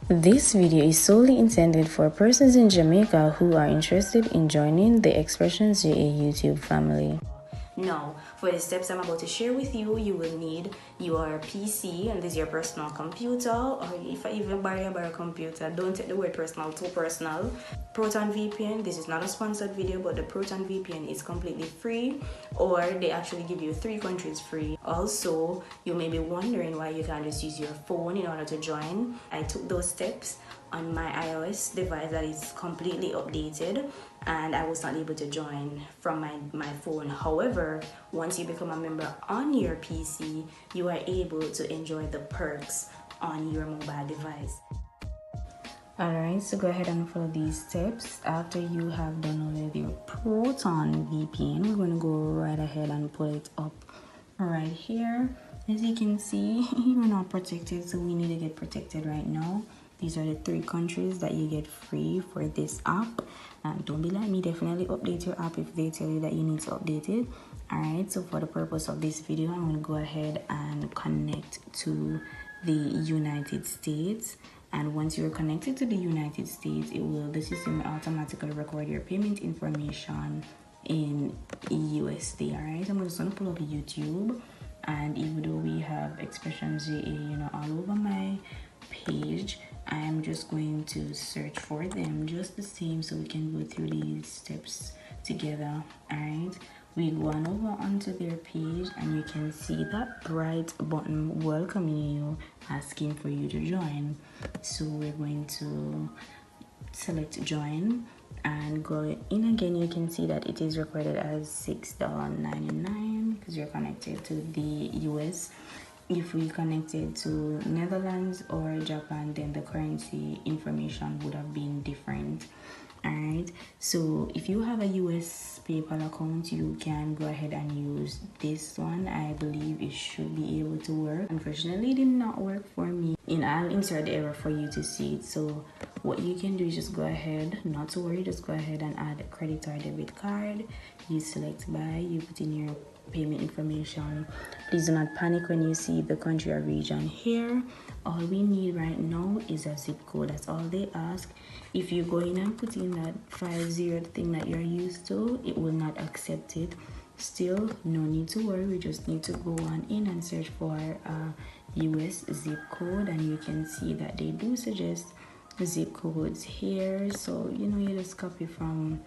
This video is solely intended for persons in Jamaica who are interested in joining the Expressions JA YouTube family. Now, for the steps I'm about to share with you, you will need your PC, and this is your personal computer, or if I even borrow a computer, don't take the word personal too personal. Proton VPN, this is not a sponsored video, but the Proton VPN is completely free, or they actually give you 3 countries free. Also, you may be wondering why you can't just use your phone in order to join. I took those steps on my iOS device that is completely updated, and I was not able to join from my phone. However, once you become a member on your PC, you are able to enjoy the perks on your mobile device. Alright, so go ahead and follow these steps. After you have downloaded your Proton VPN, we're going to go right ahead and pull it up right here. As you can see, we're not protected, so we need to get protected right now. These are the 3 countries that you get free for this app. Don't be like me, definitely update your app if they tell you that you need to update it. Alright, so for the purpose of this video, I'm going to go ahead and connect to the United States. And once you're connected to the United States, the system will automatically record your payment information in USD. Alright, I'm just going to pull up YouTube. And even though we have Expressions JA, all over my page, I'm just going to search for them just the same so we can go through these steps together. Alright, we go on over onto their page, and you can see that bright button welcoming you, asking for you to join. So we're going to select join and go in again. You can see that it is recorded as $6.99 because you're connected to the US. If we connected to Netherlands or Japan, then the currency information would have been different. Alright, so if you have a US PayPal account, you can go ahead and use this one. I believe it should be able to work. Unfortunately, it did not work for me, and I'll insert the error for you to see it. So what you can do is just go ahead, not to worry, just go ahead and add a credit or debit card. You select buy, you put in your payment information. Please do not panic when you see the country or region here. All we need right now is a zip code. That's all they ask. If you go in and put in that 50 thing that you're used to, it will not accept it. Still, no need to worry. We just need to go on in and search for a US zip code, and you can see that they do suggest zip codes here. So you just copy from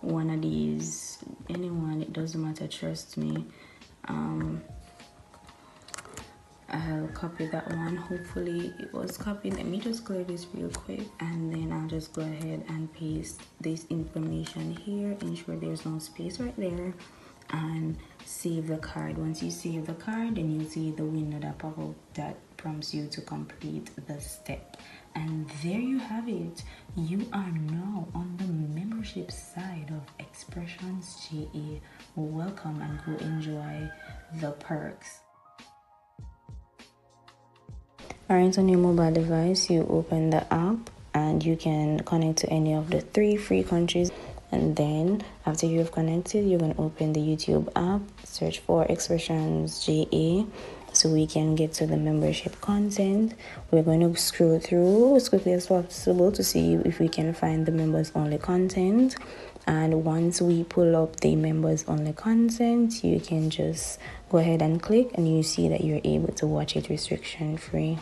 one of these, anyone, it doesn't matter, trust me. I'll copy that one. Hopefully it was copied. Let me just clear this real quick, and then I'll just go ahead and paste this information here. Ensure there's no space right there, and save the card. Once you save the card, then you see the window that pop up that prompts you to complete the step. And there you have it. You are now on the membership side of Expressions JA. Welcome, and go enjoy the perks. Alright, on your mobile device, you open the app and you can connect to any of the 3 free countries. And then after you have connected, you can open the YouTube app, search for Expressions JA so we can get to the membership content. We're going to scroll through as quickly as possible to see if we can find the members only content. And once we pull up the members only content, you can just go ahead and click, and you see that you're able to watch it restriction free.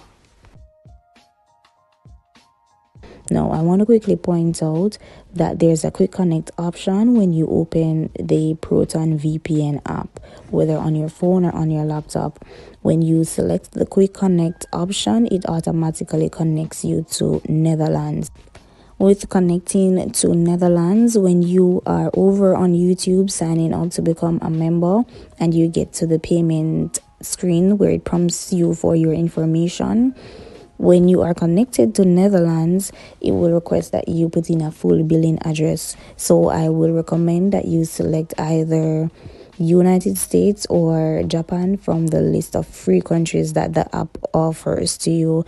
Now, I want to quickly point out that there's a quick connect option when you open the Proton VPN app, whether on your phone or on your laptop. When you select the quick connect option, it automatically connects you to Netherlands. With connecting to Netherlands, when you are over on YouTube signing up to become a member, and you get to the payment screen where it prompts you for your information, when you are connected to Netherlands, it will request that you put in a full billing address. So I will recommend that you select either United States or Japan from the list of free countries that the app offers to you.